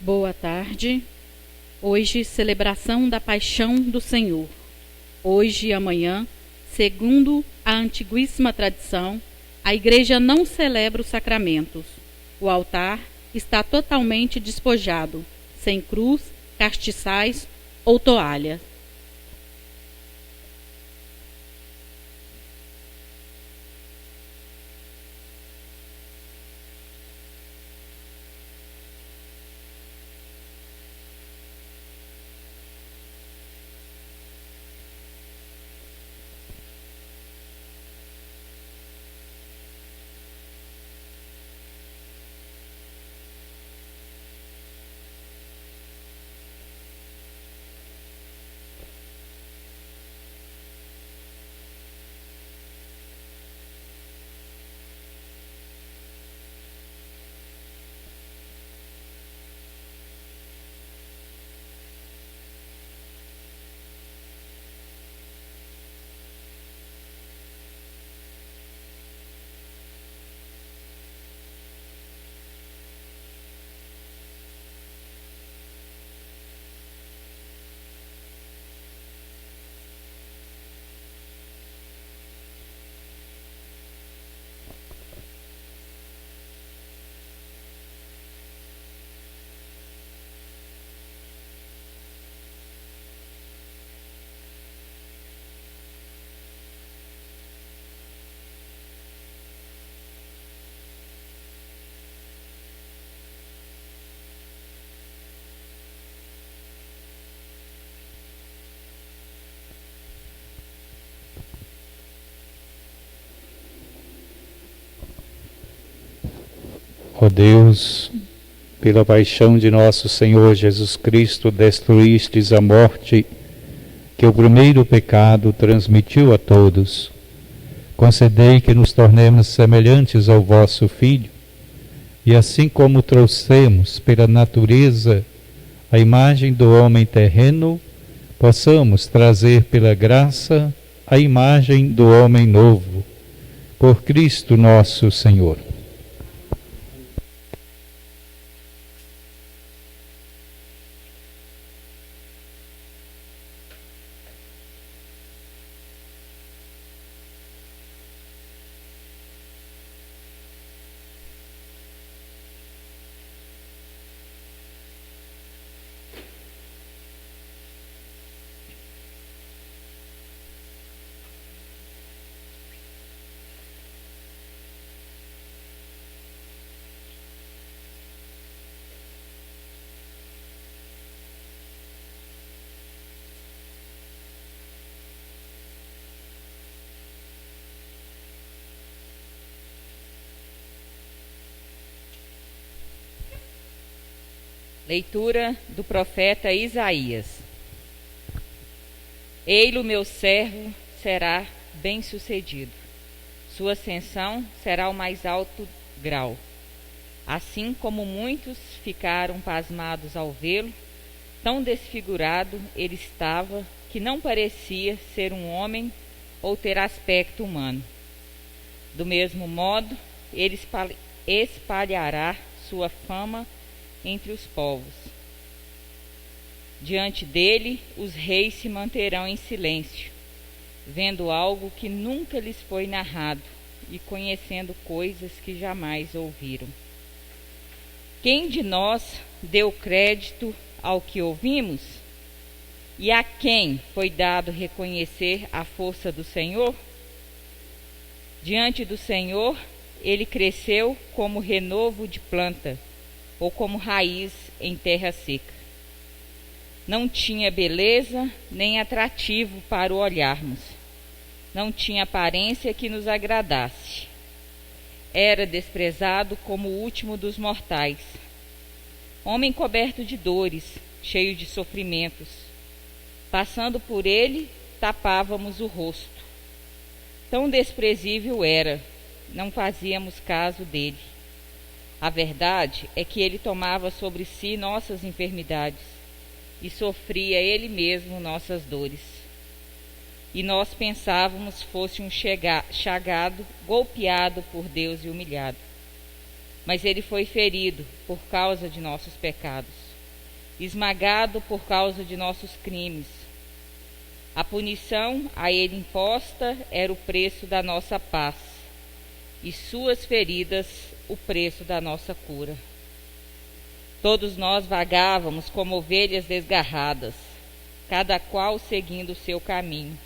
Boa tarde. Hoje, celebração da Paixão do Senhor. Hoje e amanhã, segundo a antiguíssima tradição, a Igreja não celebra os sacramentos. O altar está totalmente despojado, sem cruz, castiçais ou toalha. Ó Deus, pela paixão de nosso Senhor Jesus Cristo, destruístes a morte que o primeiro pecado transmitiu a todos. Concedei que nos tornemos semelhantes ao vosso Filho, e assim como trouxemos pela natureza a imagem do homem terreno, possamos trazer pela graça a imagem do homem novo. Por Cristo nosso Senhor. Leitura do profeta Isaías. Ei-lo, meu servo, será bem-sucedido. Sua ascensão será o mais alto grau. Assim como muitos ficaram pasmados ao vê-lo, tão desfigurado ele estava que não parecia ser um homem ou ter aspecto humano. Do mesmo modo, ele espalhará sua fama entre os povos. Diante dele, os reis se manterão em silêncio, vendo algo que nunca lhes foi narrado e conhecendo coisas que jamais ouviram. Quem de nós deu crédito ao que ouvimos? E a quem foi dado reconhecer a força do Senhor? Diante do Senhor, ele cresceu como renovo de planta, ou como raiz em terra seca. Não tinha beleza nem atrativo para o olharmos. Não tinha aparência que nos agradasse. Era desprezado como o último dos mortais. Homem coberto de dores, cheio de sofrimentos. Passando por ele, tapávamos o rosto. Tão desprezível era, não fazíamos caso dele. A verdade é que ele tomava sobre si nossas enfermidades e sofria ele mesmo nossas dores. E nós pensávamos fosse um chagado, golpeado por Deus e humilhado. Mas ele foi ferido por causa de nossos pecados, esmagado por causa de nossos crimes. A punição a ele imposta era o preço da nossa paz, e suas feridas o preço da nossa cura. Todos nós vagávamos como ovelhas desgarradas, cada qual seguindo o seu caminho.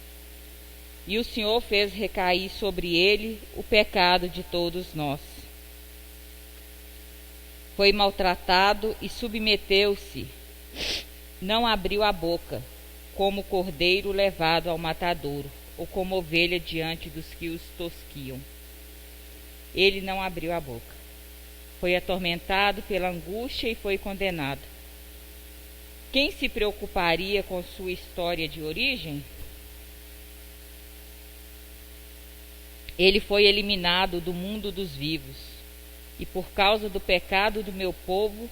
E o Senhor fez recair sobre ele o pecado de todos nós. Foi maltratado e submeteu-se, não abriu a boca, como cordeiro levado ao matadouro, ou como ovelha diante dos que os tosquiam. Ele não abriu a boca. Foi atormentado pela angústia e foi condenado. Quem se preocuparia com sua história de origem? Ele foi eliminado do mundo dos vivos, e por causa do pecado do meu povo,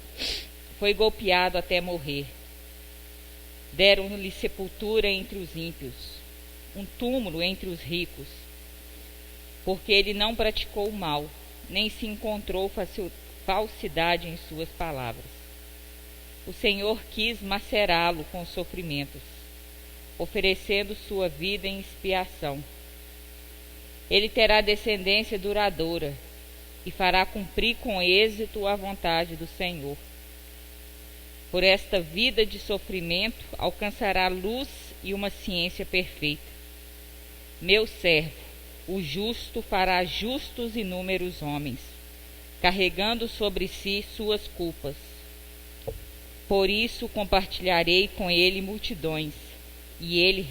foi golpeado até morrer. Deram-lhe sepultura entre os ímpios, um túmulo entre os ricos, porque ele não praticou o mal, nem se encontrou falsidade em suas palavras. O Senhor quis macerá-lo com sofrimentos, oferecendo sua vida em expiação. Ele terá descendência duradoura e fará cumprir com êxito a vontade do Senhor. Por esta vida de sofrimento alcançará luz e uma ciência perfeita. Meu servo, o justo, fará justos inúmeros homens, carregando sobre si suas culpas. Por isso compartilharei com ele multidões, e ele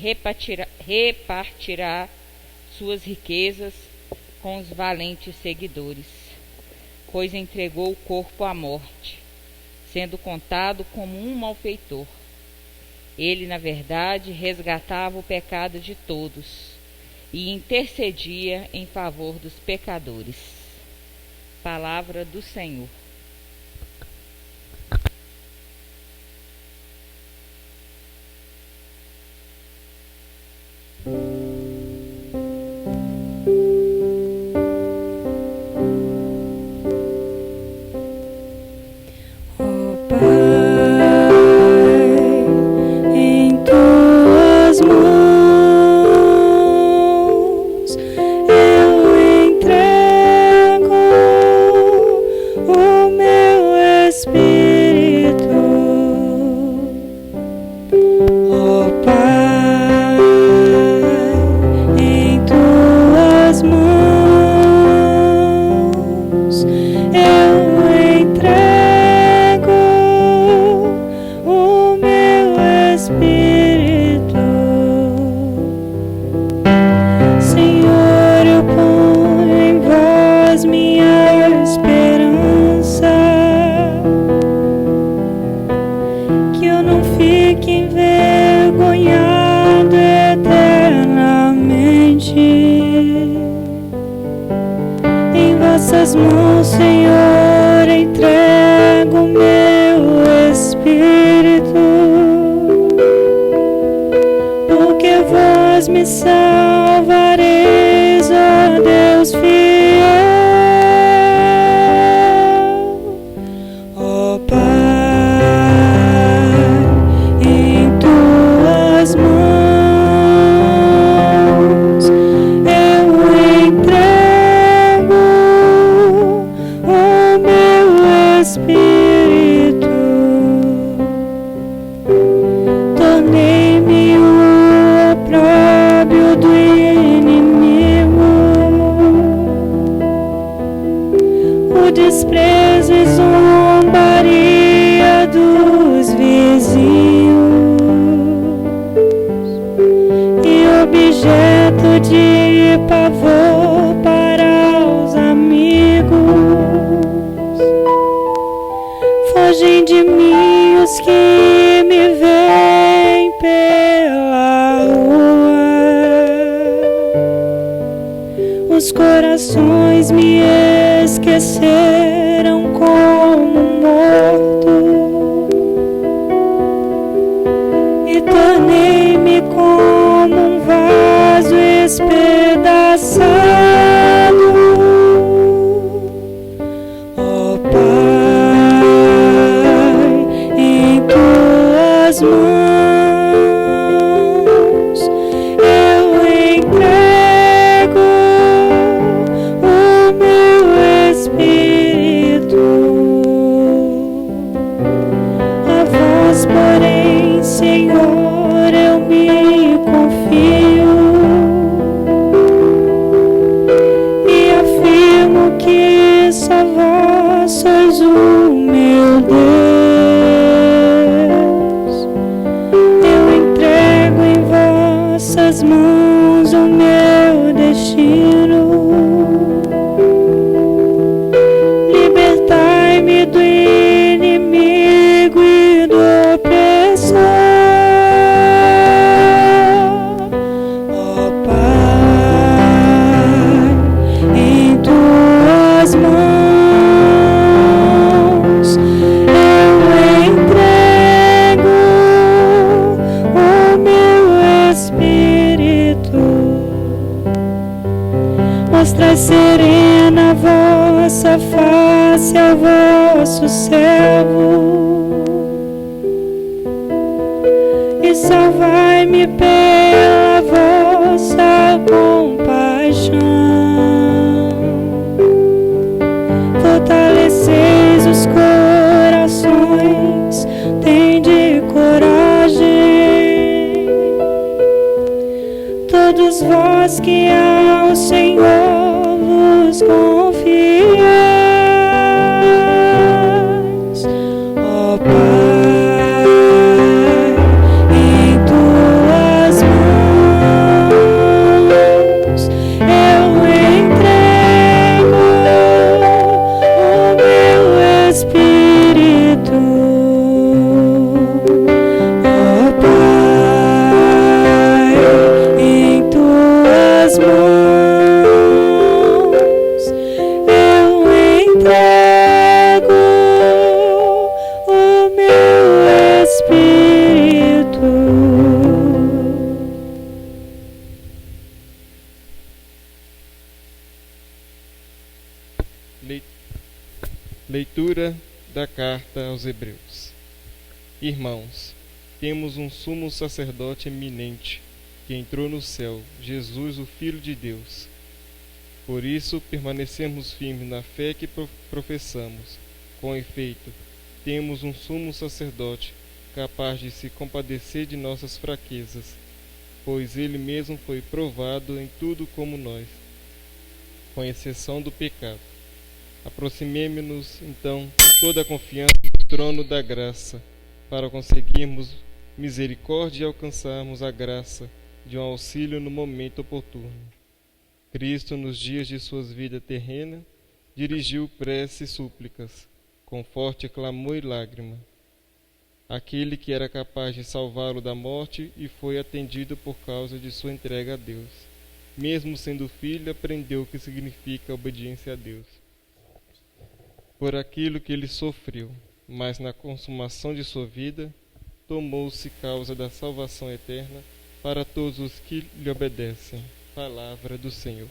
repartirá suas riquezas com os valentes seguidores, pois entregou o corpo à morte, sendo contado como um malfeitor. Ele, na verdade, resgatava o pecado de todos e intercedia em favor dos pecadores. Palavra do Senhor. Vossas mãos, Senhor, entrego o meu espírito, porque vós me salvareis, ó Deus fiel. Ó Pai, em tuas mãos eu entrego o meu espírito. Tornei-me o opróbrio do inimigo, o desprezo e zombaria dos vizinhos e objeto de pavor para os amigos. Fogem de mim os que me veem pela rua. Os corações me esqueceram como morto, e tornei-me como um vaso espedaçado. Ó Pai, em serena vossa face ao vosso servo, e salvai-me pela vossa compaixão. Fortaleceis os corações, tende coragem, todos vós que ao Senhor vos confiais. Ó Pai, em tuas mãos eu entrego o meu espírito. Ó Pai, em tuas mãos eu entrego o meu espírito. Leitura da carta aos Hebreus. Irmãos, temos um sumo sacerdote eminente que entrou no céu, Jesus, o Filho de Deus. Por isso, permanecemos firmes na fé que professamos. Com efeito, temos um sumo sacerdote capaz de se compadecer de nossas fraquezas, pois ele mesmo foi provado em tudo como nós, com exceção do pecado. Aproximemo-nos, então, com toda a confiança do trono da graça, para conseguirmos misericórdia e alcançarmos a graça de um auxílio no momento oportuno. Cristo, nos dias de sua vida terrena, dirigiu preces e súplicas, com forte clamor e lágrima, aquele que era capaz de salvá-lo da morte e foi atendido por causa de sua entrega a Deus. Mesmo sendo filho, aprendeu o que significa obediência a Deus. Por aquilo que ele sofreu, mas na consumação de sua vida, tomou-se causa da salvação eterna para todos os que lhe obedecem. Palavra do Senhor.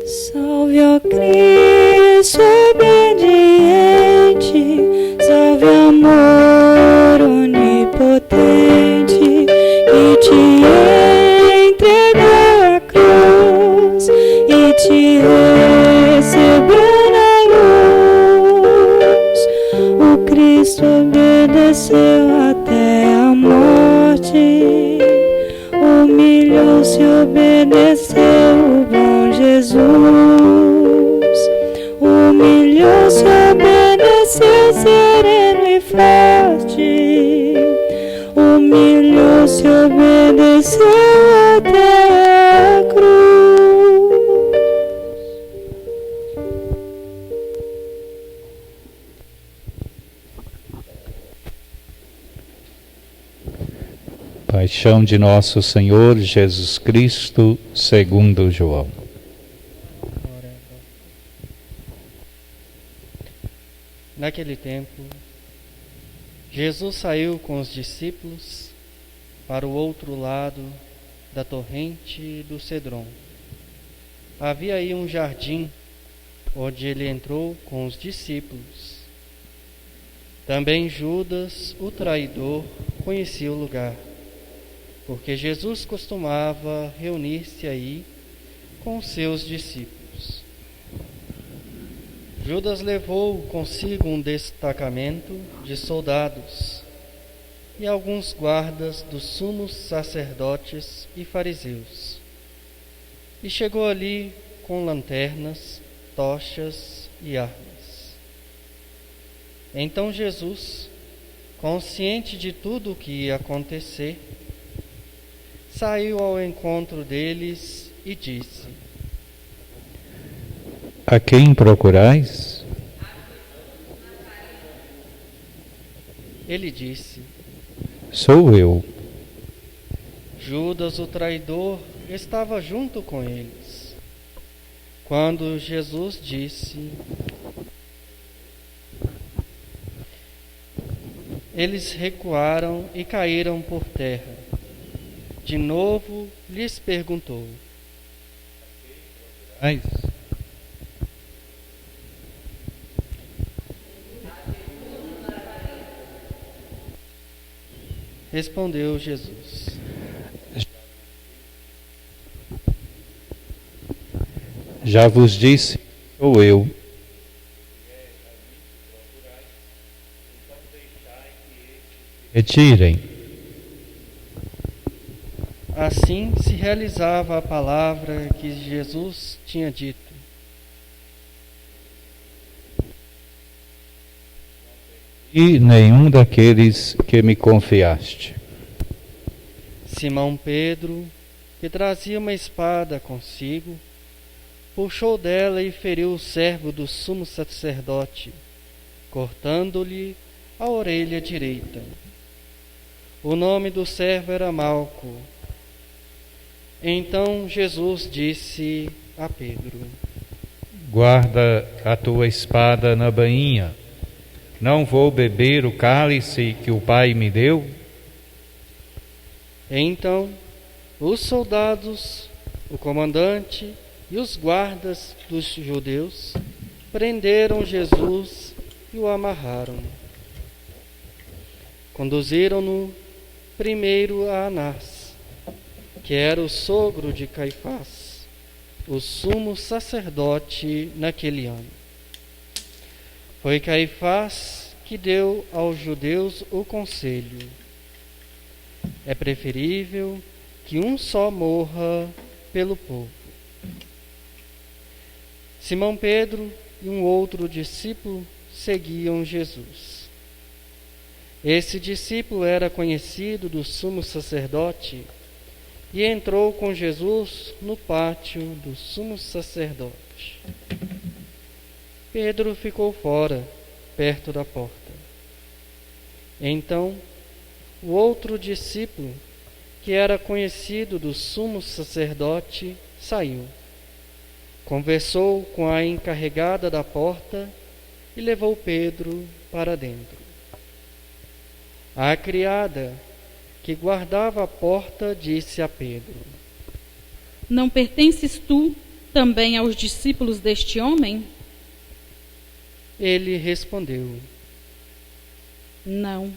Salve, ó Cristo obediente, salve, amor onipotente, que te entregou a cruz e te recebeu na luz. O Cristo obedeceu até a morte, humilhou-se, obedeceu o bom Jesus. Humilhou-se, obedeceu, sereno e forte. Humilhou-se, obedeceu até a cruz. Paixão de nosso Senhor Jesus Cristo, segundo João. Naquele tempo, Jesus saiu com os discípulos para o outro lado da torrente do Cedron. Havia aí um jardim, onde ele entrou com os discípulos. Também Judas, o traidor, conhecia o lugar, porque Jesus costumava reunir-se aí com os seus discípulos. Judas levou consigo um destacamento de soldados e alguns guardas dos sumos sacerdotes e fariseus. E chegou ali com lanternas, tochas e armas. Então Jesus, consciente de tudo o que ia acontecer, saiu ao encontro deles e disse: A quem procurais? Ele disse: Sou eu. Judas, o traidor, estava junto com eles. Quando Jesus disse: Eles recuaram e caíram por terra. De novo lhes perguntou: Mas, respondeu Jesus: já vos disse, sou eu. Retirem. Assim se realizava a palavra que Jesus tinha dito. E nenhum daqueles que me confiaste. Simão Pedro, que trazia uma espada consigo, puxou dela e feriu o servo do sumo sacerdote, cortando-lhe a orelha direita. O nome do servo era Malco. Então Jesus disse a Pedro: Guarda a tua espada na bainha. Não vou beber o cálice que o Pai me deu? Então os soldados, o comandante e os guardas dos judeus prenderam Jesus e o amarraram. Conduziram-no primeiro a Anás, que era o sogro de Caifás, o sumo sacerdote naquele ano. Foi Caifás que deu aos judeus o conselho: é preferível que um só morra pelo povo. Simão Pedro e um outro discípulo seguiam Jesus. Esse discípulo era conhecido do sumo sacerdote e entrou com Jesus no pátio do sumo sacerdote. Pedro ficou fora, perto da porta. Então, o outro discípulo, que era conhecido do sumo sacerdote, saiu. Conversou com a encarregada da porta e levou Pedro para dentro. A criada que guardava a porta disse a Pedro: Não pertences tu também aos discípulos deste homem? Ele respondeu: Não.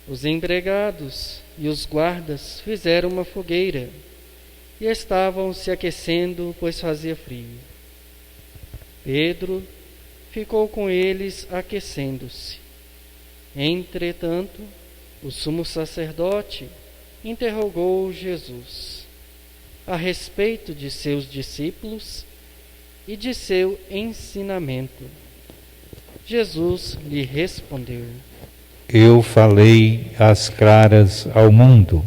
Os empregados e os guardas fizeram uma fogueira e estavam se aquecendo, pois fazia frio. Pedro ficou com eles aquecendo-se. Entretanto, o sumo sacerdote interrogou Jesus a respeito de seus discípulos e de seu ensinamento. Jesus lhe respondeu: Eu falei às claras ao mundo.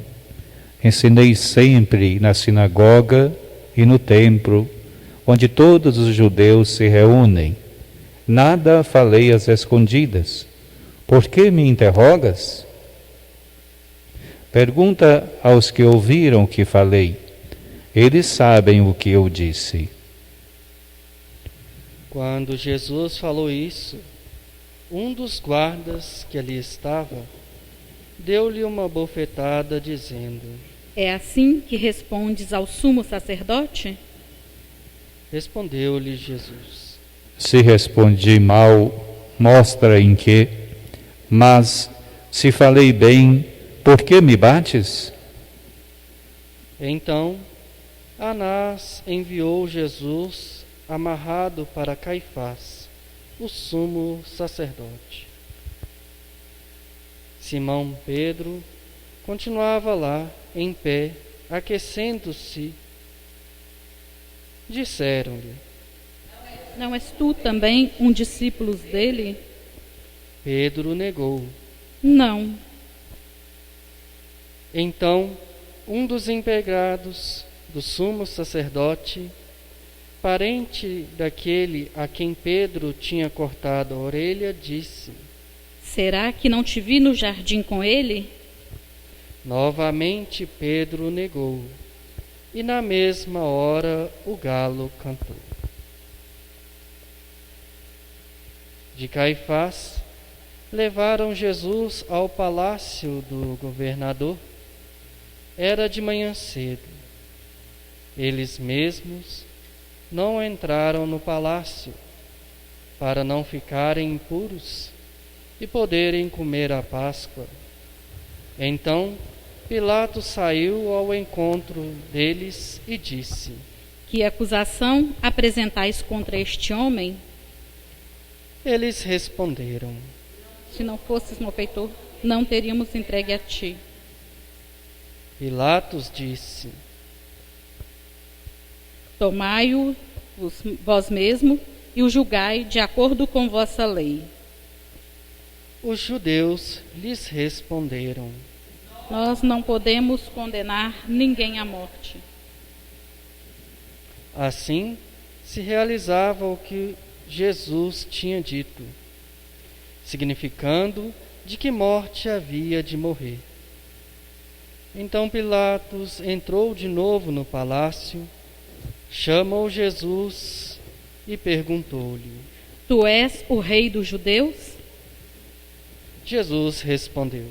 Ensinei sempre na sinagoga e no templo, onde todos os judeus se reúnem. Nada falei às escondidas. Por que me interrogas? Pergunta aos que ouviram o que falei. Eles sabem o que eu disse. Quando Jesus falou isso, um dos guardas que ali estava deu-lhe uma bofetada, dizendo: É assim que respondes ao sumo sacerdote? Respondeu-lhe Jesus: Se respondi mal, mostra em que. Mas, se falei bem, por que me bates? Então, Anás enviou Jesus amarrado para Caifás, o sumo sacerdote. Simão Pedro continuava lá, em pé, aquecendo-se. Disseram-lhe: Não és tu também um discípulo dele? Pedro negou. Não. Então, um dos empregados do sumo sacerdote, parente daquele a quem Pedro tinha cortado a orelha, disse: Será que não te vi no jardim com ele? Novamente Pedro negou, e na mesma hora o galo cantou. De Caifás levaram Jesus ao palácio do governador. Era de manhã cedo. Eles mesmos não entraram no palácio, para não ficarem impuros e poderem comer a Páscoa. Então Pilatos saiu ao encontro deles e disse: Que acusação apresentais contra este homem? Eles responderam: Se não fosses malfeitor, não teríamos entregue a ti. Pilatos disse: Tomai-o vós mesmo e o julgai de acordo com vossa lei. Os judeus lhes responderam: Nós não podemos condenar ninguém à morte. Assim se realizava o que Jesus tinha dito, significando de que morte havia de morrer. Então Pilatos entrou de novo no palácio, chamou Jesus e perguntou-lhe: Tu és o rei dos judeus? Jesus respondeu: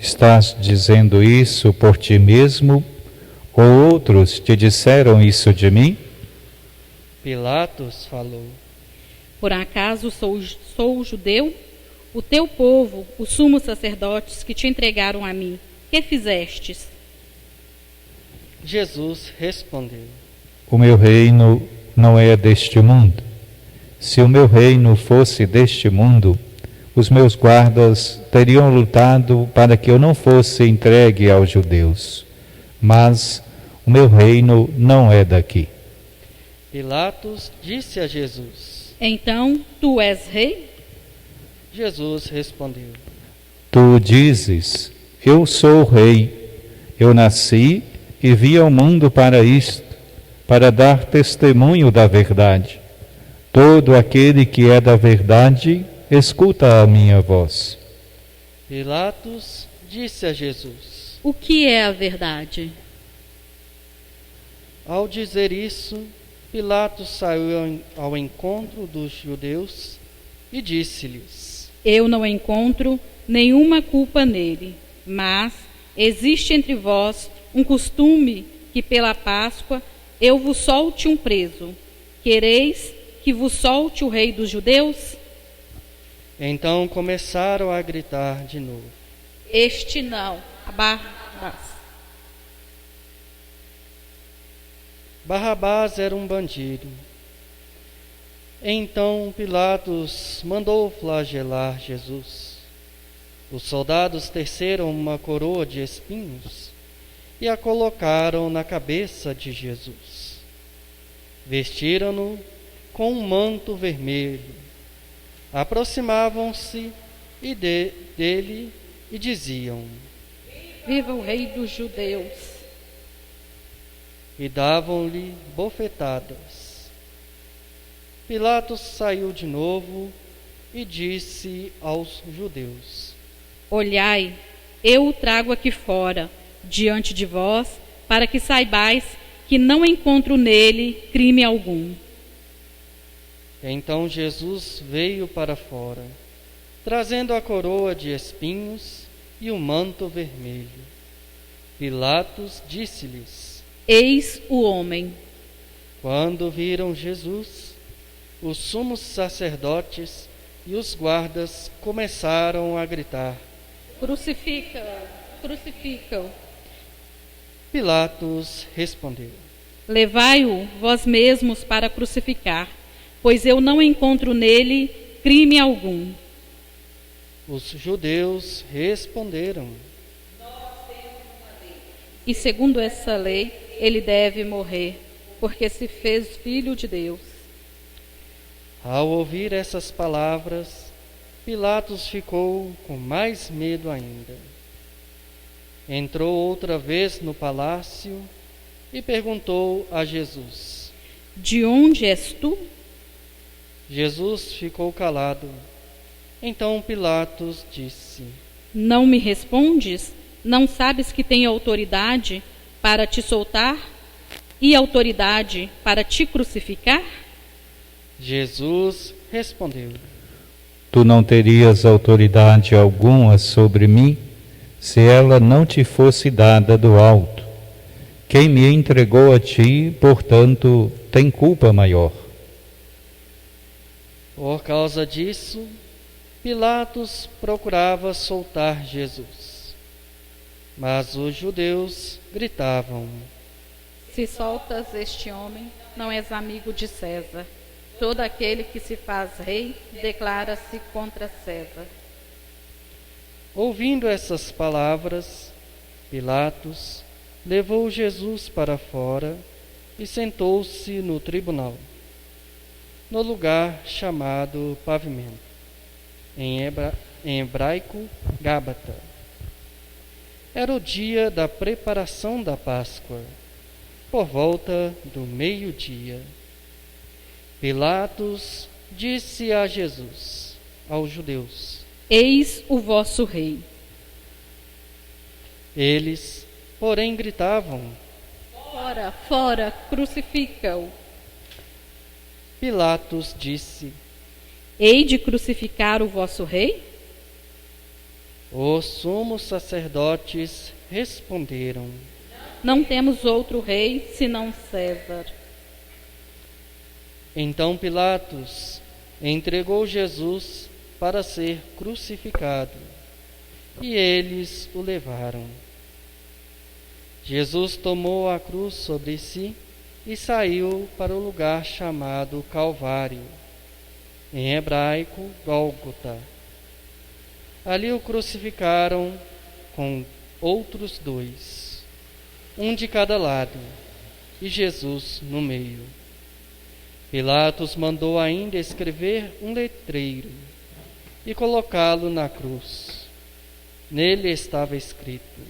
Estás dizendo isso por ti mesmo, ou outros te disseram isso de mim? Pilatos falou: Por acaso sou judeu? O teu povo, os sumos sacerdotes que te entregaram a mim, que fizestes? Jesus respondeu: O meu reino não é deste mundo. Se o meu reino fosse deste mundo, os meus guardas teriam lutado para que eu não fosse entregue aos judeus. Mas o meu reino não é daqui. Pilatos disse a Jesus: Então, tu és rei? Jesus respondeu: Tu dizes, eu sou o rei. Eu nasci e vi ao mundo para isto, para dar testemunho da verdade. Todo aquele que é da verdade, escuta a minha voz. Pilatos disse a Jesus: O que é a verdade? Ao dizer isso, Pilatos saiu ao encontro dos judeus e disse-lhes: Eu não encontro nenhuma culpa nele, mas existe entre vós um costume que pela Páscoa eu vos solte um preso. Quereis que vos solte o rei dos judeus? Então começaram a gritar de novo: Este não, Barrabás. Barrabás era um bandido. Então Pilatos mandou flagelar Jesus. Os soldados teceram uma coroa de espinhos e a colocaram na cabeça de Jesus. Vestiram-no com um manto vermelho. Aproximavam-se dele e diziam: Viva o rei dos judeus! E davam-lhe bofetadas. Pilatos saiu de novo e disse aos judeus: Olhai, eu o trago aqui fora, diante de vós, para que saibais que não encontro nele crime algum. Então Jesus veio para fora, trazendo a coroa de espinhos e o manto vermelho. Pilatos disse-lhes: Eis o homem. Quando viram Jesus, os sumos sacerdotes e os guardas começaram a gritar: Crucifica-o, crucifica-o. Pilatos respondeu: Levai-o vós mesmos para crucificar, pois eu não encontro nele crime algum. Os judeus responderam: E segundo essa lei, ele deve morrer, porque se fez filho de Deus. Ao ouvir essas palavras, Pilatos ficou com mais medo ainda. Entrou outra vez no palácio e perguntou a Jesus: De onde és tu? Jesus ficou calado. Então Pilatos disse: Não me respondes? Não sabes que tenho autoridade para te soltar e autoridade para te crucificar? Jesus respondeu: Tu não terias autoridade alguma sobre mim se ela não te fosse dada do alto. Quem me entregou a ti, portanto, tem culpa maior. Por causa disso, Pilatos procurava soltar Jesus. Mas os judeus gritavam: Se soltas este homem, não és amigo de César. Todo aquele que se faz rei declara-se contra César. Ouvindo essas palavras, Pilatos levou Jesus para fora e sentou-se no tribunal, no lugar chamado Pavimento, em hebraico Gábata. Era o dia da preparação da Páscoa, por volta do meio-dia. Pilatos disse a Jesus, aos judeus: Eis o vosso rei. Eles, porém, gritavam: Fora, fora, crucifica-o. Pilatos disse: Hei de crucificar o vosso rei? Os sumos sacerdotes responderam: Não temos outro rei senão César. Então Pilatos entregou Jesus para ser crucificado, e eles o levaram. Jesus tomou a cruz sobre si e saiu para o lugar chamado Calvário, em hebraico Gólgota. Ali o crucificaram com outros dois, um de cada lado, e Jesus no meio. Pilatos mandou ainda escrever um letreiro e colocá-lo na cruz. Nele estava escrito: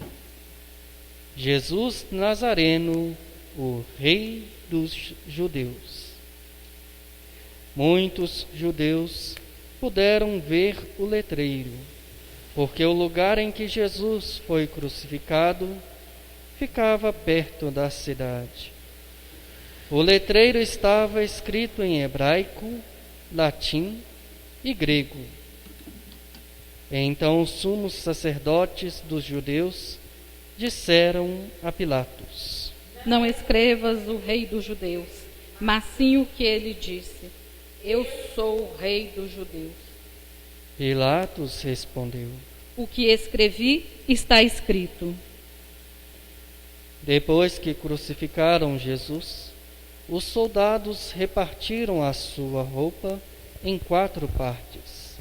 Jesus Nazareno, o Rei dos Judeus. Muitos judeus puderam ver o letreiro, porque o lugar em que Jesus foi crucificado ficava perto da cidade. O letreiro estava escrito em hebraico, latim e grego. Então os sumos sacerdotes dos judeus disseram a Pilatos: Não escrevas o rei dos judeus, mas sim o que ele disse: Eu sou o rei dos judeus. Pilatos respondeu: O que escrevi está escrito. Depois que crucificaram Jesus, os soldados repartiram a sua roupa em 4 partes,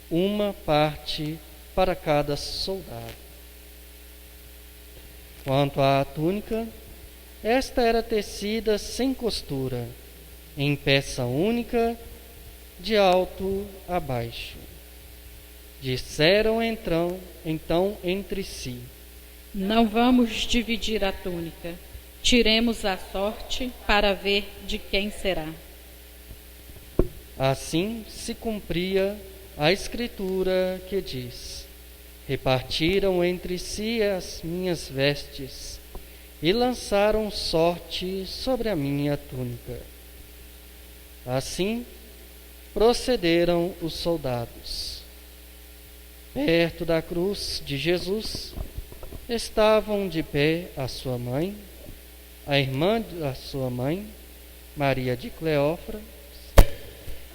uma parte para cada soldado. Quanto à túnica, esta era tecida sem costura, em peça única, de alto a baixo. Disseram então entre si: Não vamos dividir a túnica. Tiremos a sorte para ver de quem será. Assim se cumpria a escritura que diz: Repartiram entre si as minhas vestes e lançaram sorte sobre a minha túnica. Assim procederam os soldados. Perto da cruz de Jesus estavam de pé a sua mãe, a irmã da sua mãe, Maria de Cleófas,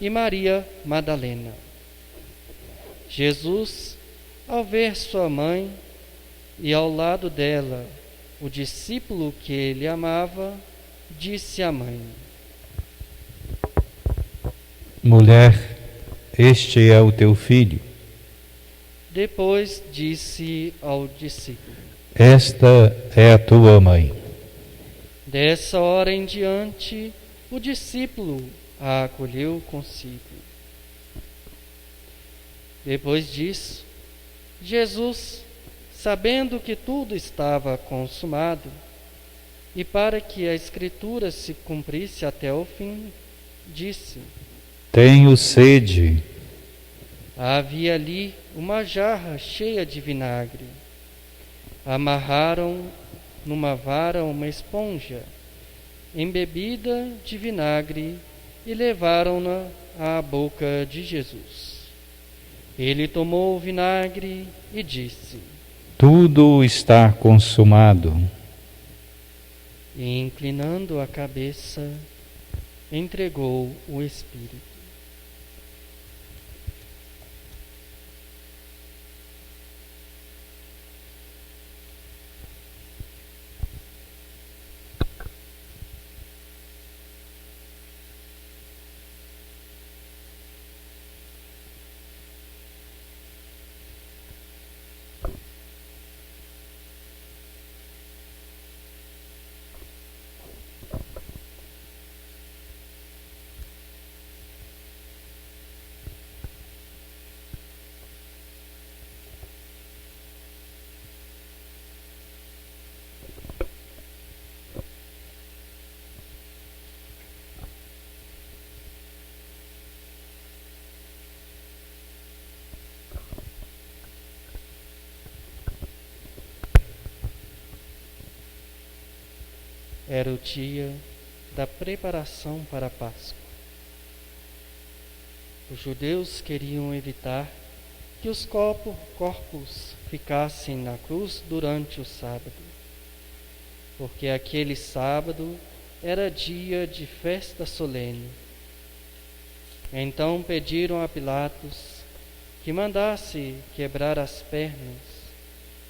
e Maria Madalena. Jesus, ao ver sua mãe e ao lado dela o discípulo que ele amava, disse à mãe: Mulher, este é o teu filho. Depois disse ao discípulo: Esta é a tua mãe. Dessa hora em diante, o discípulo a acolheu consigo. Depois disso, Jesus, sabendo que tudo estava consumado, e para que a Escritura se cumprisse até o fim, disse: Tenho sede. Havia ali uma jarra cheia de vinagre. Amarraram numa vara uma esponja embebida de vinagre e levaram-na à boca de Jesus. Ele tomou o vinagre e disse: tudo está consumado. E, inclinando a cabeça, entregou o Espírito. Era o dia da preparação para a Páscoa. Os judeus queriam evitar que os corpos ficassem na cruz durante o sábado, porque aquele sábado era dia de festa solene. Então pediram a Pilatos que mandasse quebrar as pernas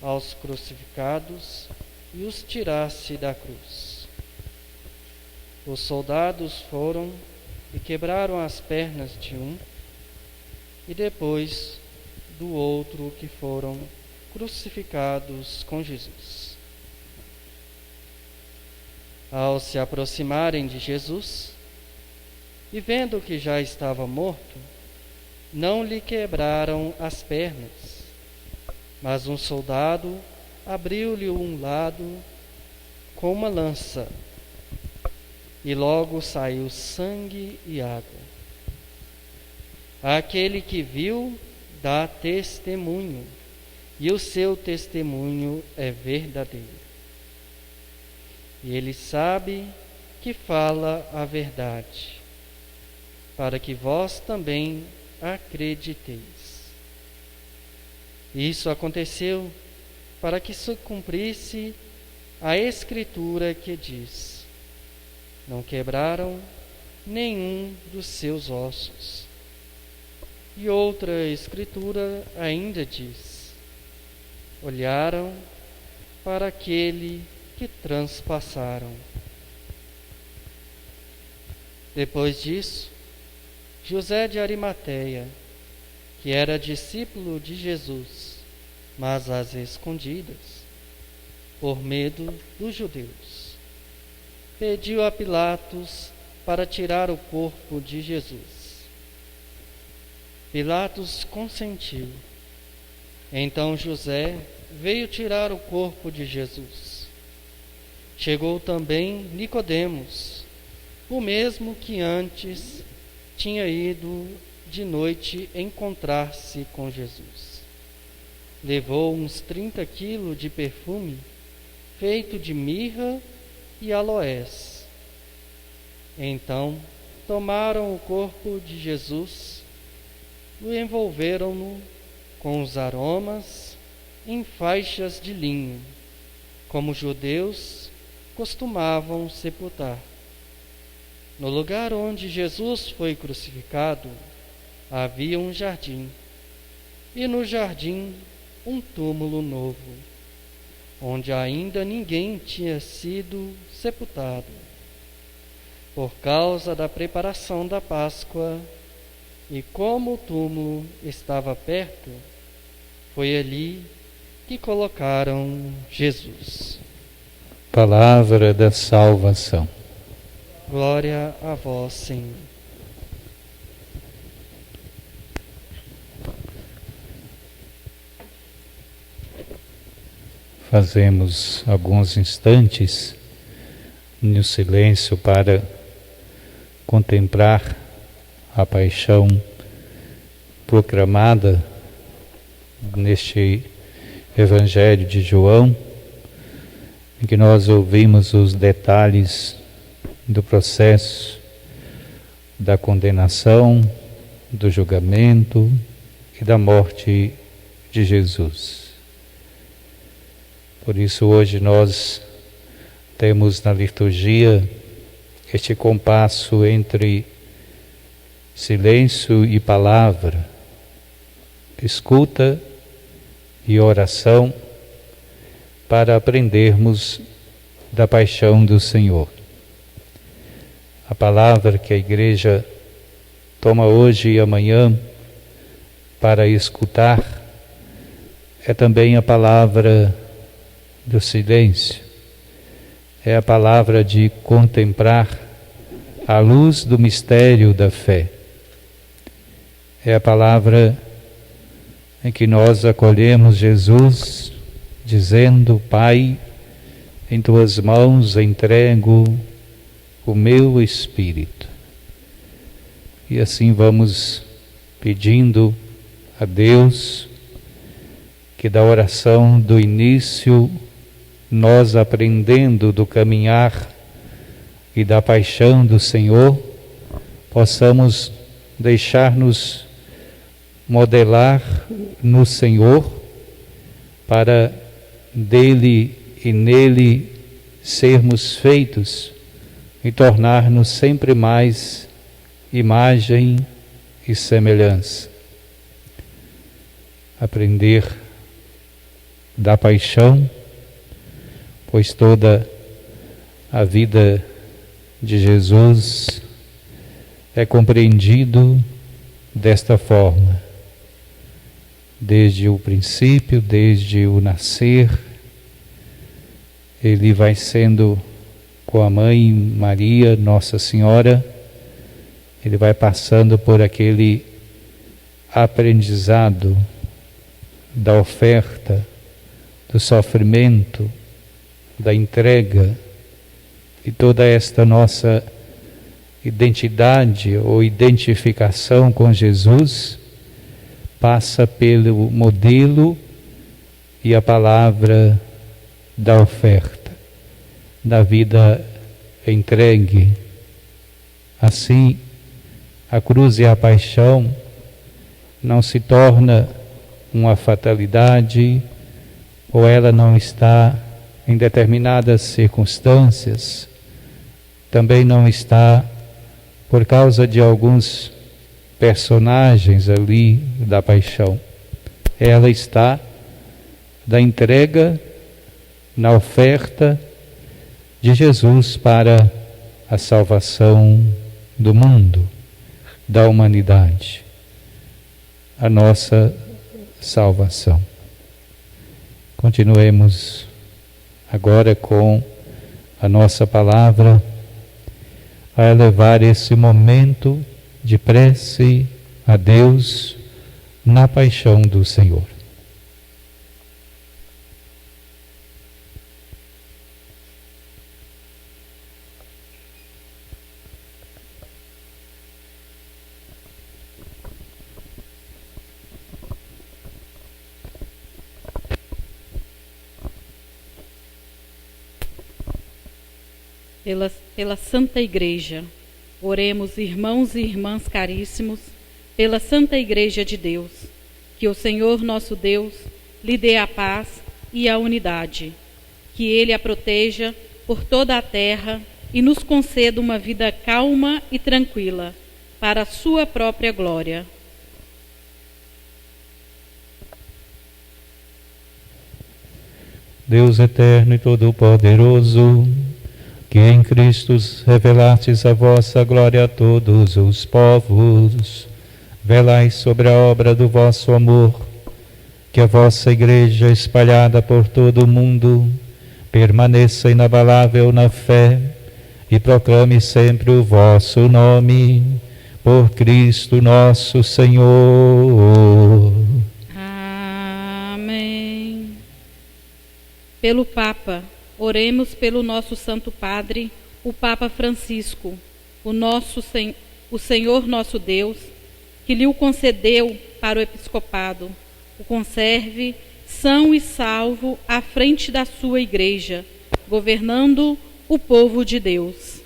aos crucificados e os tirasse da cruz. Os soldados foram e quebraram as pernas de um e depois do outro, que foram crucificados com Jesus. Ao se aproximarem de Jesus e vendo que já estava morto, não lhe quebraram as pernas, mas um soldado abriu-lhe um lado com uma lança, e logo saiu sangue e água. Aquele que viu dá testemunho, e o seu testemunho é verdadeiro. E ele sabe que fala a verdade, para que vós também acrediteis. Isso aconteceu para que se cumprisse a Escritura que diz: não quebraram nenhum dos seus ossos. E outra Escritura ainda diz: olharam para aquele que transpassaram. Depois disso, José de Arimateia, que era discípulo de Jesus, mas às escondidas, por medo dos judeus, pediu a Pilatos para tirar o corpo de Jesus. Pilatos consentiu. Então José veio tirar o corpo de Jesus. Chegou também Nicodemos, o mesmo que antes tinha ido de noite encontrar-se com Jesus. Levou uns 30 quilos de perfume feito de mirra e aloés. Então tomaram o corpo de Jesus e envolveram-no com os aromas em faixas de linho, como os judeus costumavam sepultar. No lugar onde Jesus foi crucificado havia um jardim, e no jardim um túmulo novo, onde ainda ninguém tinha sido sepultado. Por causa da preparação da Páscoa, e como o túmulo estava perto, foi ali que colocaram Jesus. Palavra da salvação. Glória a vós, Senhor. Fazemos alguns instantes no silêncio para contemplar a paixão proclamada neste Evangelho de João, em que nós ouvimos os detalhes do processo da condenação, do julgamento, e da morte de Jesus. Por isso hoje nós temos na liturgia este compasso entre silêncio e palavra, escuta e oração, para aprendermos da paixão do Senhor. A palavra que a Igreja toma hoje e amanhã para escutar é também a palavra do silêncio, é a palavra de contemplar a luz do mistério da fé, é a palavra em que nós acolhemos Jesus, dizendo: Pai, em tuas mãos entrego o meu espírito. E assim vamos pedindo a Deus que da oração do início, nós aprendendo do caminhar e da paixão do Senhor, possamos deixar-nos modelar no Senhor, para dele e nele sermos feitos e tornar-nos sempre mais imagem e semelhança. Aprender da paixão, pois toda a vida de Jesus é compreendido desta forma. Desde o princípio, desde o nascer, ele vai sendo com a mãe Maria, Nossa Senhora, ele vai passando por aquele aprendizado da oferta, do sofrimento, da entrega, e toda esta nossa identidade ou identificação com Jesus passa pelo modelo e a palavra da oferta, da vida entregue. Assim, a cruz e a paixão não se torna uma fatalidade, ou ela não está em determinadas circunstâncias, também não está por causa de alguns personagens ali da paixão. Ela está da entrega, na oferta de Jesus para a salvação do mundo, da humanidade, a nossa salvação. Continuemos agora com a nossa palavra a elevar esse momento de prece a Deus na paixão do Senhor. Pela Santa Igreja, oremos, irmãos e irmãs caríssimos, pela Santa Igreja de Deus, que o Senhor nosso Deus lhe dê a paz e a unidade, que Ele a proteja por toda a terra e nos conceda uma vida calma e tranquila, para a sua própria glória. Deus eterno e todo-poderoso, que em Cristo revelastes a vossa glória a todos os povos, velai sobre a obra do vosso amor, que a vossa Igreja, espalhada por todo o mundo, permaneça inabalável na fé e proclame sempre o vosso nome, por Cristo nosso Senhor. Amém. Pelo Papa, oremos pelo nosso Santo Padre, o Papa Francisco, o Senhor nosso Deus, que lhe o concedeu para o episcopado, o conserve são e salvo à frente da sua Igreja, governando o povo de Deus.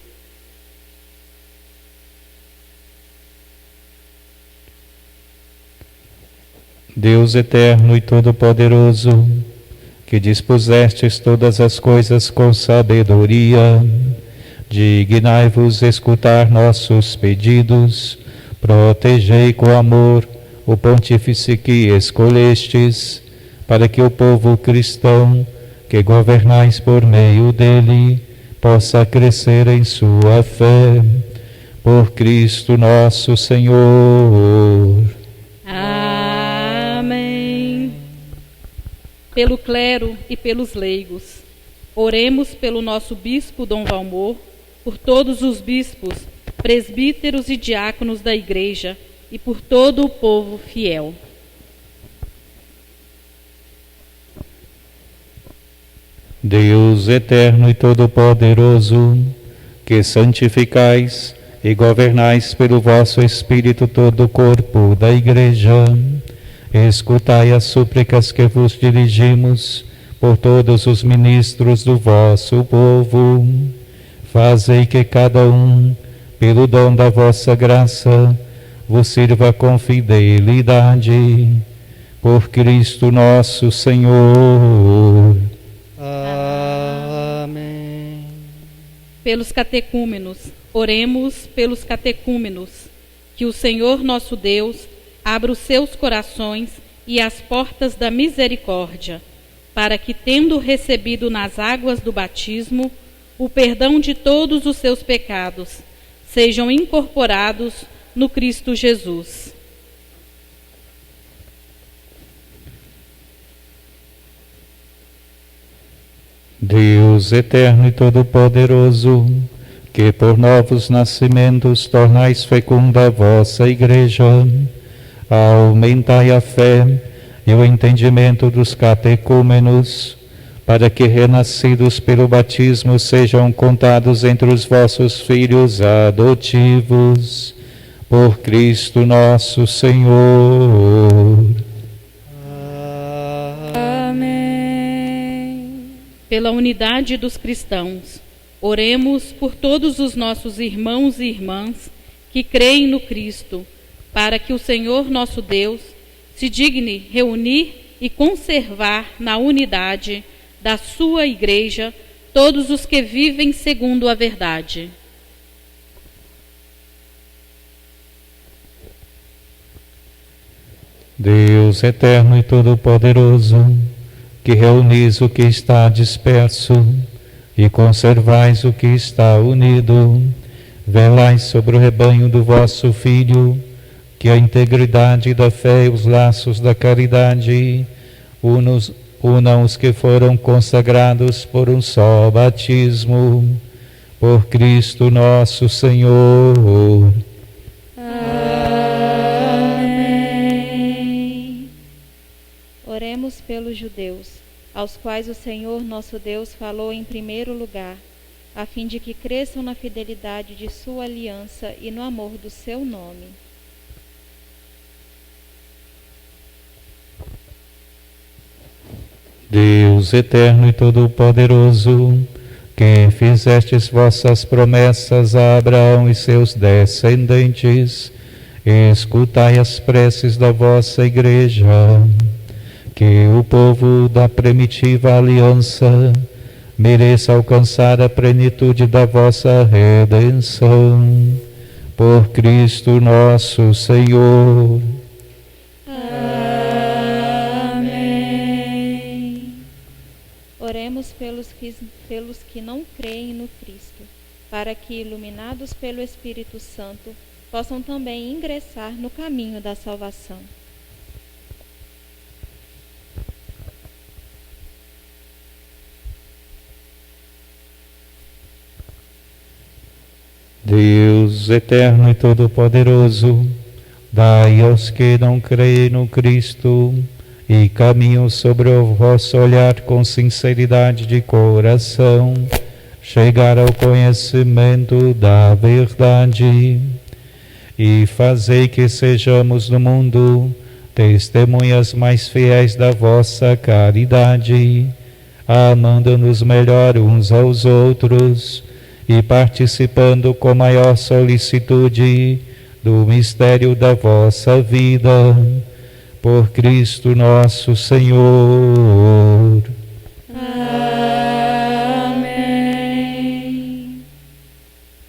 Deus eterno e todo-poderoso, que dispusestes todas as coisas com sabedoria, dignai-vos escutar nossos pedidos, protegei com amor o pontífice que escolhestes, para que o povo cristão, que governais por meio dele, possa crescer em sua fé. Por Cristo nosso Senhor. Amém. Pelo clero e pelos leigos, oremos pelo nosso bispo Dom Valmor, por todos os bispos, presbíteros e diáconos da Igreja e por todo o povo fiel. Deus eterno e todo-poderoso, que santificais e governais pelo vosso Espírito todo o corpo da Igreja, escutai as súplicas que vos dirigimos por todos os ministros do vosso povo. Fazei que cada um, pelo dom da vossa graça, vos sirva com fidelidade. Por Cristo nosso Senhor. Amém. Pelos catecúmenos, oremos pelos catecúmenos, que o Senhor nosso Deus abra os seus corações e as portas da misericórdia, para que, tendo recebido nas águas do batismo o perdão de todos os seus pecados, sejam incorporados no Cristo Jesus. Deus eterno e todo-poderoso, que por novos nascimentos tornais fecunda a vossa Igreja, aumentai a fé e o entendimento dos catecúmenos, para que, renascidos pelo batismo, sejam contados entre os vossos filhos adotivos. Por Cristo nosso Senhor. Amém. Pela unidade dos cristãos, oremos por todos os nossos irmãos e irmãs que creem no Cristo, para que o Senhor nosso Deus se digne reunir e conservar na unidade da sua Igreja todos os que vivem segundo a verdade. Deus eterno e todo-poderoso, que reunis o que está disperso e conservais o que está unido, velai sobre o rebanho do vosso Filho, que a integridade da fé e os laços da caridade unam os que foram consagrados por um só batismo. Por Cristo nosso Senhor. Amém. Oremos pelos judeus, aos quais o Senhor nosso Deus falou em primeiro lugar, a fim de que cresçam na fidelidade de sua aliança e no amor do seu nome. Deus eterno e todo-poderoso, que fizestes vossas promessas a Abraão e seus descendentes, escutai as preces da vossa Igreja, que o povo da primitiva aliança mereça alcançar a plenitude da vossa redenção. Por Cristo nosso Senhor. Oremos pelos que não creem no Cristo, para que, iluminados pelo Espírito Santo, possam também ingressar no caminho da salvação. Deus eterno e todo-poderoso, dai aos que não creem no Cristo e caminham sobre o vosso olhar com sinceridade de coração, chegar ao conhecimento da verdade, e fazei que sejamos no mundo testemunhas mais fiéis da vossa caridade, amando-nos melhor uns aos outros e participando com maior solicitude do mistério da vossa vida. por Cristo nosso Senhor. Amém.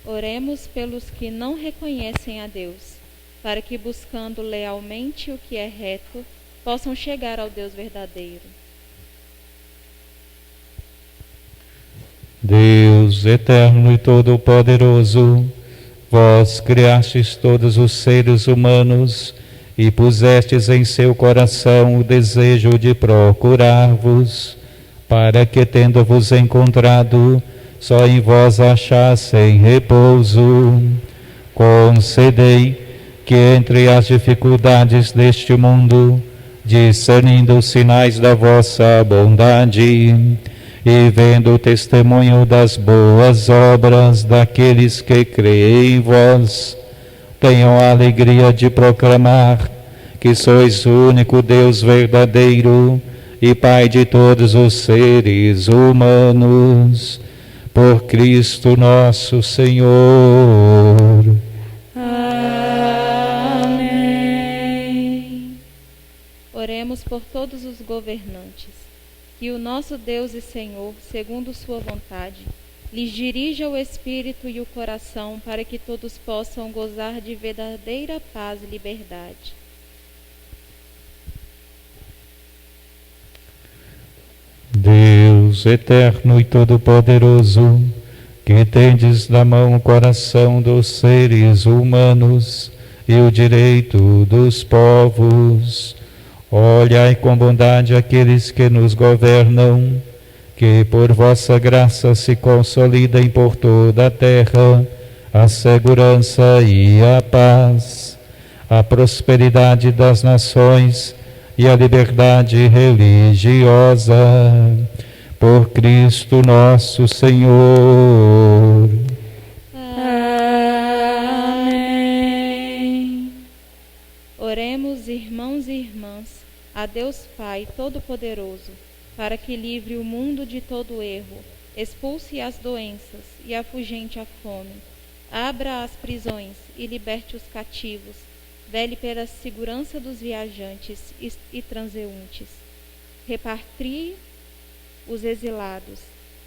Oremos pelos que não reconhecem a Deus, para que, buscando lealmente o que é reto, possam chegar ao Deus verdadeiro. Deus eterno e todo-poderoso, vós criastes todos os seres humanos e pusestes em seu coração o desejo de procurar-vos, para que, tendo-vos encontrado, só em vós achassem repouso. Concedei que, entre as dificuldades deste mundo, discernindo os sinais da vossa bondade e vendo o testemunho das boas obras daqueles que creem em vós, tenham a alegria de proclamar que sois o único Deus verdadeiro e Pai de todos os seres humanos, por Cristo nosso Senhor. Amém. Oremos por todos os governantes, que o nosso Deus e Senhor, segundo sua vontade, lhes dirija o espírito e o coração, para que todos possam gozar de verdadeira paz e liberdade. Deus eterno e todo-poderoso, que tendes na mão o coração dos seres humanos e o direito dos povos, olhai com bondade aqueles que nos governam, que por vossa graça se consolidem por toda a terra a segurança e a paz, a prosperidade das nações e a liberdade religiosa, por Cristo nosso Senhor. Amém. Oremos, irmãos e irmãs, a Deus Pai Todo-Poderoso, para que livre o mundo de todo erro, expulse as doenças e afugente a fome, abra as prisões e liberte os cativos, vele pela segurança dos viajantes e transeuntes, repatrie os exilados,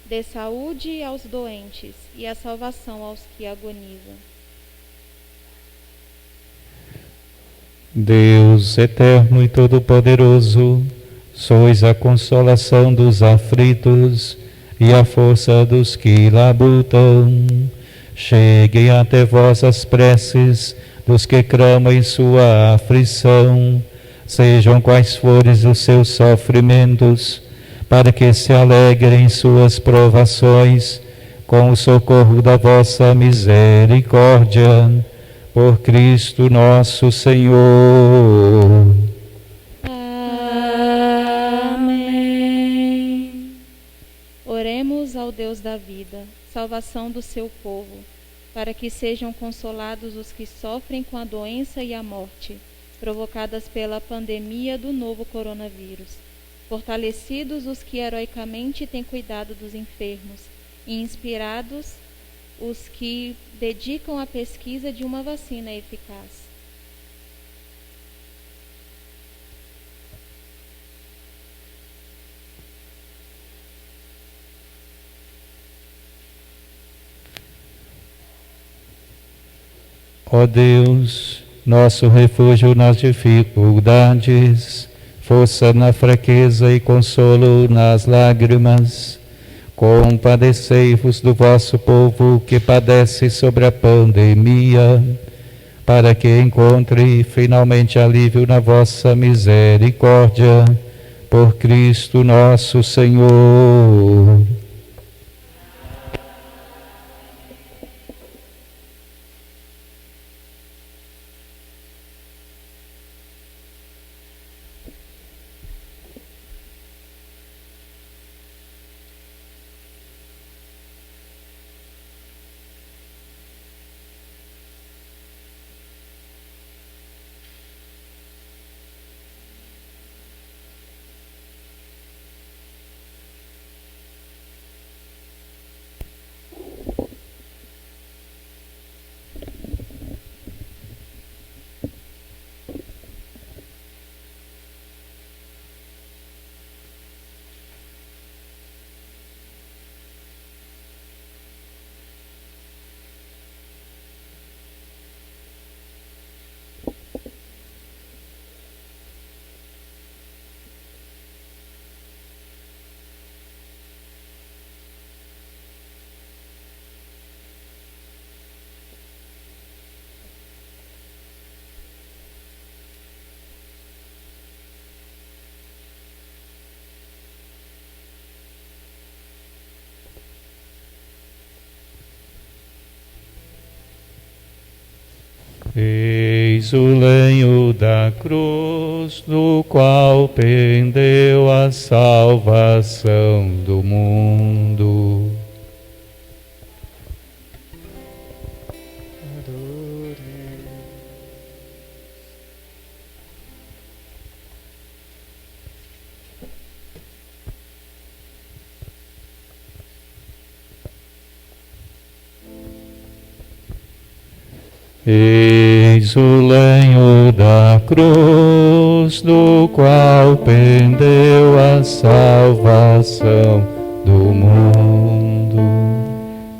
dê saúde aos doentes e a salvação aos que agonizam. Deus eterno e todo-poderoso, sois a consolação dos aflitos e a força dos que labutam. Cheguem até vós as preces dos que clamam em sua aflição, sejam quais forem os seus sofrimentos, para que se alegrem em suas provações, com o socorro da vossa misericórdia, por Cristo nosso Senhor. Amém. Oremos ao Deus da vida, salvação do seu povo, para que sejam consolados os que sofrem com a doença e a morte, provocadas pela pandemia do novo coronavírus, fortalecidos os que heroicamente têm cuidado dos enfermos e inspirados os que dedicam à pesquisa de uma vacina eficaz. Ó Deus, nosso refúgio nas dificuldades, força na fraqueza e consolo nas lágrimas, compadecei-vos do vosso povo que padece sobre a pandemia, para que encontre finalmente alívio na vossa misericórdia, por Cristo nosso Senhor. Eis o lenho da cruz, do qual pendeu a salvação do mundo. Eis o lenho da cruz, do qual pendeu a salvação do mundo.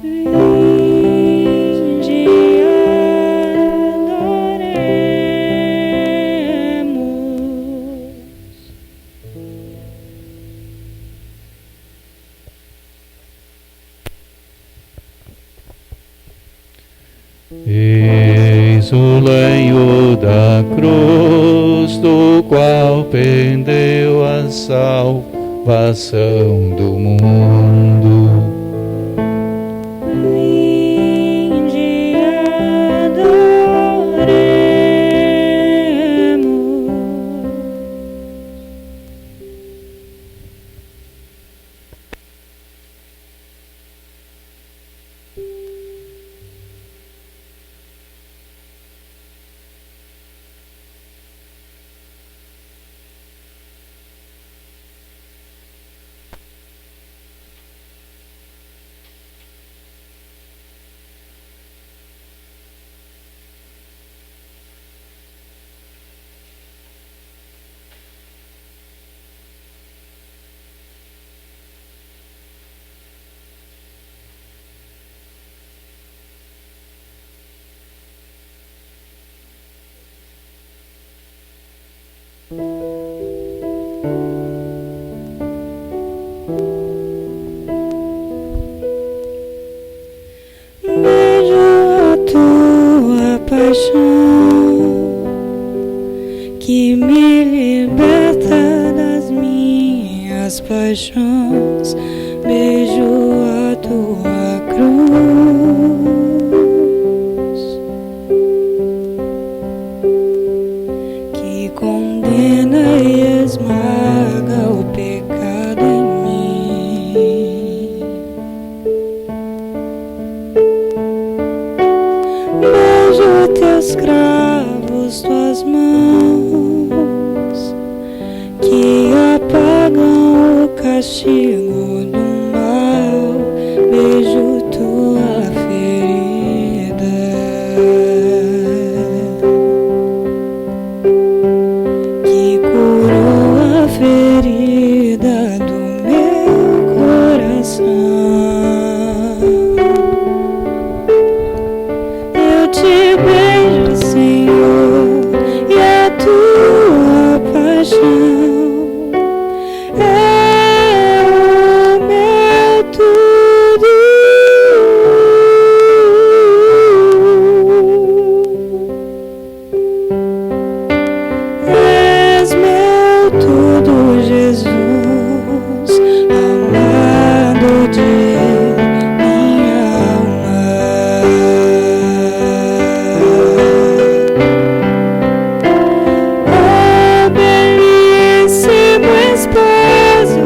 Vinde adoremos. Eis o lenho da cruz, do qual pendeu a salvação do mundo. Vinde adoremos. Vejo a tua paixão, que me liberta das minhas paixões. Vejo a tua cruz, que condena e esmaga o pecado em mim. Vejo teus cravos, tuas mãos, que apagam o castigo do mal. Vejo tua ferida, que curou a ferida do meu coração. Eu te beijo, Senhor, e a tua paixão é o meu tudo. És meu tudo, Jesus, amado de minha alma. Oh, belíssimo esposo,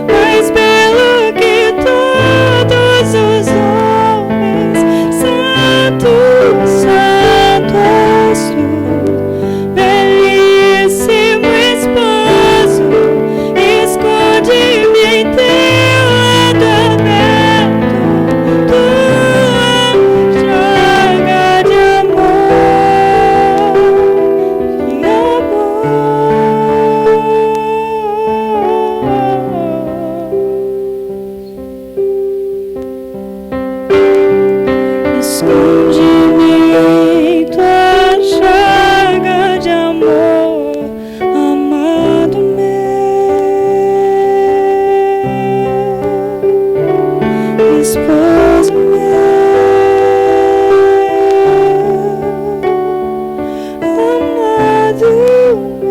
mais belo que todos os homens. Santo, santo és tu, belíssimo esposo, esconde-me em teu lado aberto, tua chaga de amor, de amor. Esconde-me em tua chaga de amor, amado meu, esposo meu, amado meu,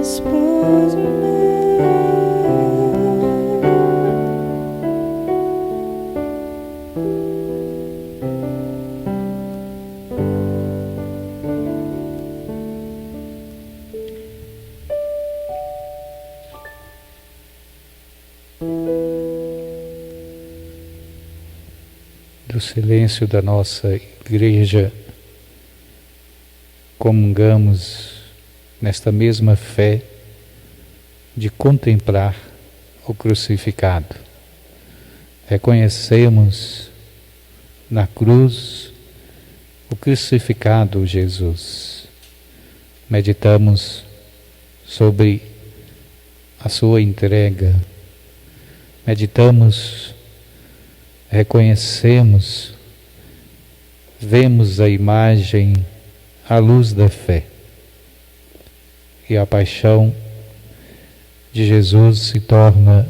esposo meu. do silêncio da nossa igreja, comungamos nesta mesma fé de contemplar o crucificado. Reconhecemos na cruz o crucificado Jesus. Meditamos sobre a sua entrega. Meditamos, reconhecemos, vemos a imagem à luz da fé. E a paixão de Jesus se torna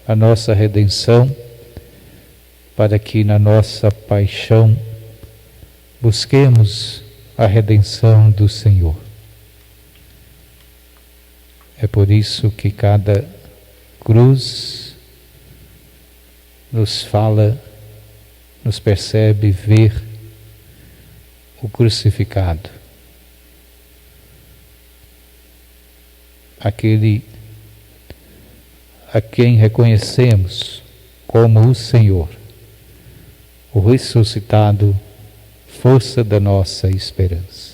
a nossa redenção, para que na nossa paixão busquemos a redenção do Senhor. É por isso que cada cruz nos fala, nos percebe ver o crucificado. Aquele a quem reconhecemos como o Senhor, o ressuscitado, força da nossa esperança.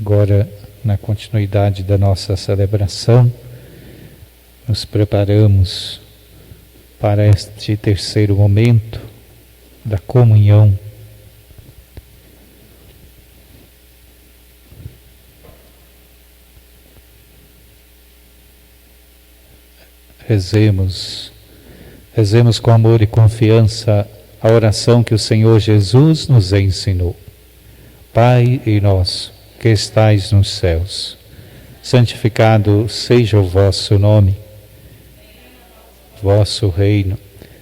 Agora, na continuidade da nossa celebração, nos preparamos para este terceiro momento da comunhão. Rezemos com amor e confiança a oração que o Senhor Jesus nos ensinou. Pai nosso, que estais nos céus, santificado seja o vosso nome. Vosso reino,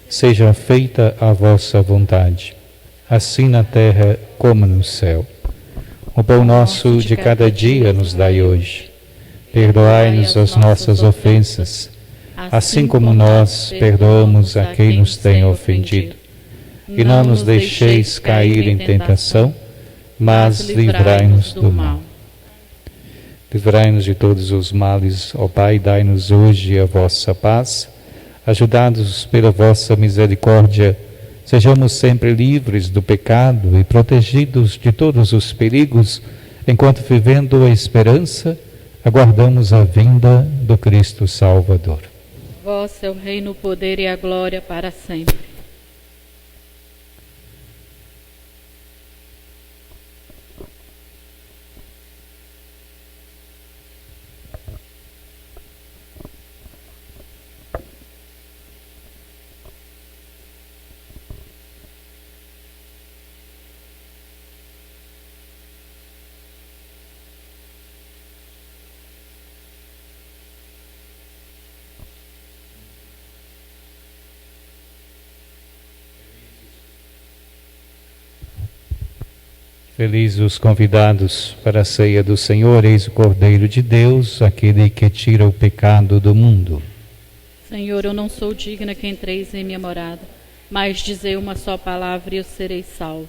seja feita a vossa vontade, assim na terra como no céu. O pão nosso de cada dia nos dai hoje. Perdoai-nos as nossas ofensas, assim como nós perdoamos a quem nos tem ofendido. E não nos deixeis cair em tentação, mas livrai-nos do mal. Livrai-nos de todos os males, ó Pai, dai-nos hoje a vossa paz. Ajudados pela vossa misericórdia, sejamos sempre livres do pecado e protegidos de todos os perigos, enquanto, vivendo a esperança, aguardamos a vinda do Cristo Salvador. Vosso é o reino, o poder e a glória para sempre. Felizes os convidados para a ceia do Senhor, eis o Cordeiro de Deus, aquele que tira o pecado do mundo. Senhor, eu não sou digna que entreis em minha morada, mas dizei uma só palavra e eu serei salvo.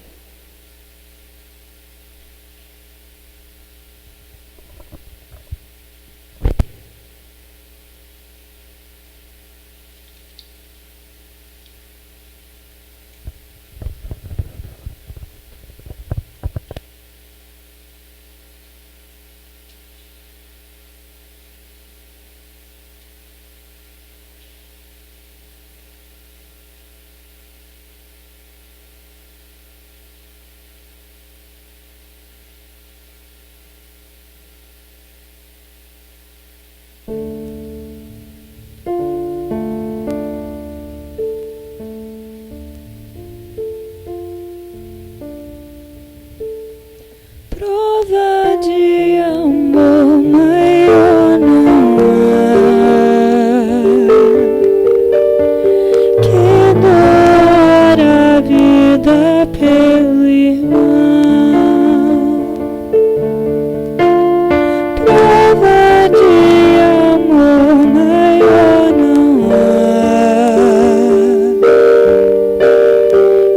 pelo irmão. Prova de amor maior não há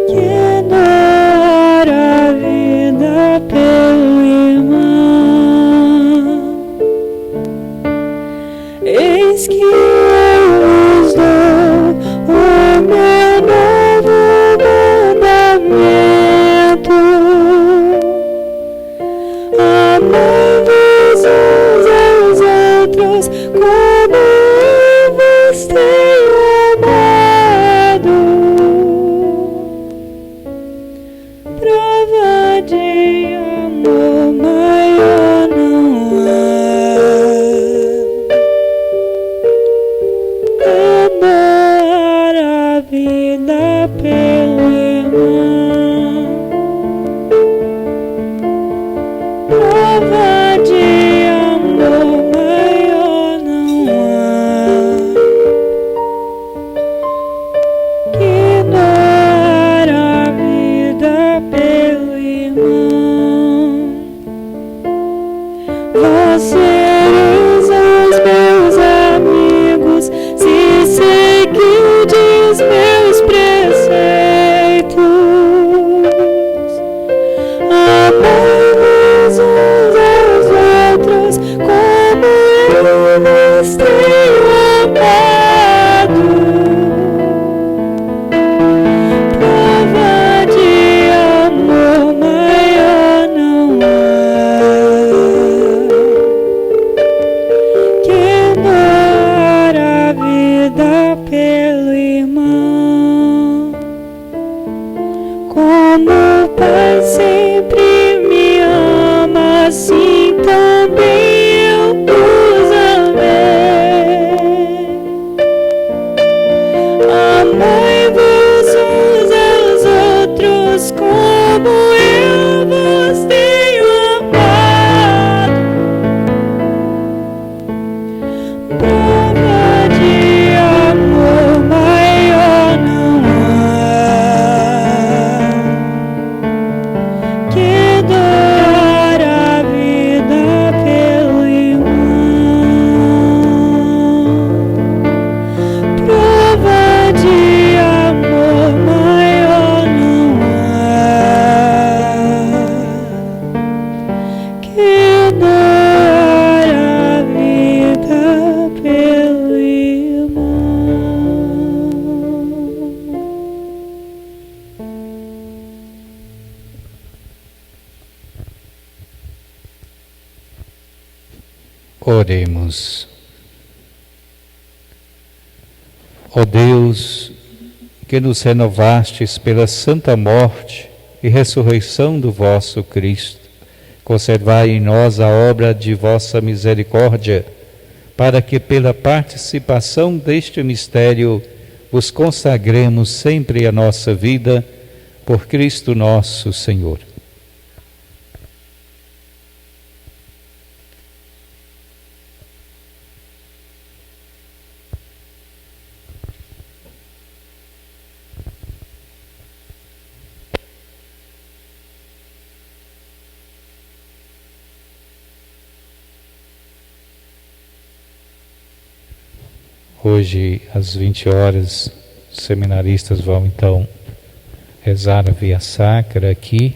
que dar a vida pelo irmão. Eis que eu vos dou o meu novo mandamento: amai-vos uns aos outros como eu vos tenho amado. Prova de amor maior não há que dar a vida pelo irmão. Prova de amor maior não há que dar a vida pelo irmão. Vós sereis os meus amigos se seguirdes meus preceitos. Amai-vos uns aos outros como eu vos tenho amado. Prova de amor maior não há que dar a vida pelo irmão. Como o Pai sempre me ama, assim também eu os amei. Amai-vos uns aos outros como eu vos tenho amado. Prova de amor maior não há que dar a vida pelo irmão. Prova de amor maior não há que dar a vida pelo irmão. Oremos. Ó Deus, que nos renovastes pela santa morte e ressurreição do vosso Cristo, conservai em nós a obra de vossa misericórdia, para que pela participação deste mistério vos consagremos sempre a nossa vida, por Cristo nosso Senhor. Hoje, às 20 horas, os seminaristas vão então rezar a Via Sacra aqui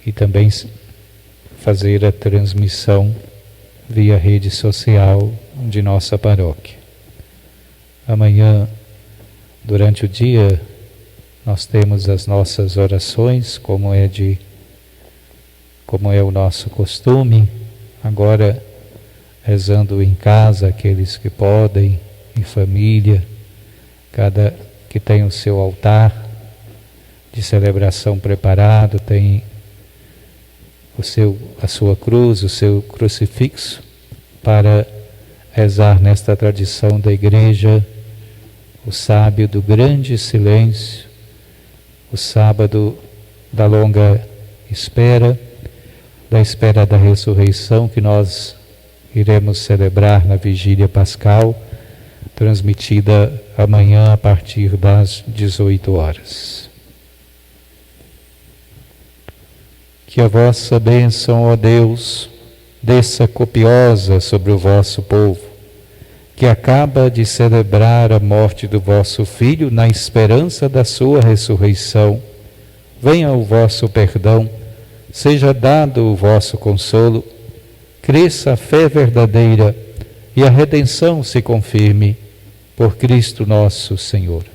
e também fazer a transmissão via rede social de nossa paróquia. Amanhã, durante o dia, nós temos as nossas orações, como é o nosso costume. Agora, rezando em casa, aqueles que podem, em família, cada que tem o seu altar de celebração preparado, tem a sua cruz, o seu crucifixo, para rezar nesta tradição da Igreja, o sábado do grande silêncio, o sábado da longa espera, da espera da ressurreição que nós iremos celebrar na Vigília Pascal, transmitida amanhã a partir das 18 horas. Que a vossa bênção, ó Deus, desça copiosa sobre o vosso povo, que acaba de celebrar a morte do vosso Filho na esperança da sua ressurreição. Venha o vosso perdão, seja dado o vosso consolo, cresça a fé verdadeira e a redenção se confirme, por Cristo nosso Senhor.